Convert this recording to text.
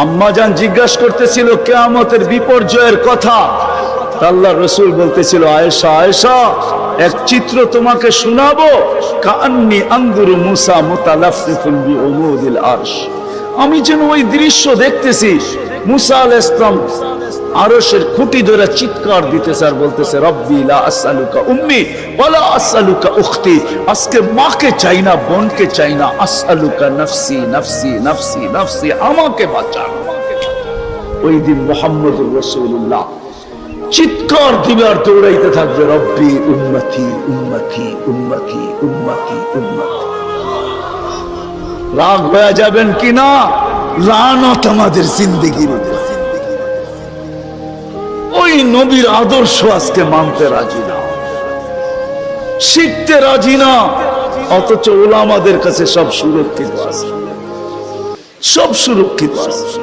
আম্মাজান জিজ্ঞাসা করতেছিল কিয়ামতের বিপর্যয়ের কথা। আল্লাহর রাসূল বলতেছিল, আয়েশা আয়েশা, এক চিত্র তোমাকে শোনাবো। কান্নি আনজুরু মুসা মুতালাফফিফুন বিউমুদিল আরশ, আমি যেন ওই দৃশ্য দেখতেছি। মুসা আলাইহিস সালাম আরশের খুঁটি ধরে চিৎকার দিতেছে আর বলতেছে, রব্বি লা আসআলুকা উম্মি ওয়ালা আসআলুকা উখতি, আজকে মাকে চাই না, বোনকে চাই না, আসআলুকা নাফসি নাফসি নাফসি নাফসি, আমাকে বাঁচান। ওই দিন মুহাম্মদুর রাসূলুল্লাহ চিৎকার দিবে আর দৌড়াইতে থাকবে, রব্বি উম্মতি উম্মতি উম্মতি উম্মতি উম্মতি। রাগ হয়ে যাবেন কিনা? লানত আমাদের জিন্দেগির উপর। ওই নবীর আদর্শ আজকে মানতে রাজি না, শিখতে রাজি না, অথচ ওলামাদের কাছে সব সুরক্ষিত আছে, সব সুরক্ষিত আছে।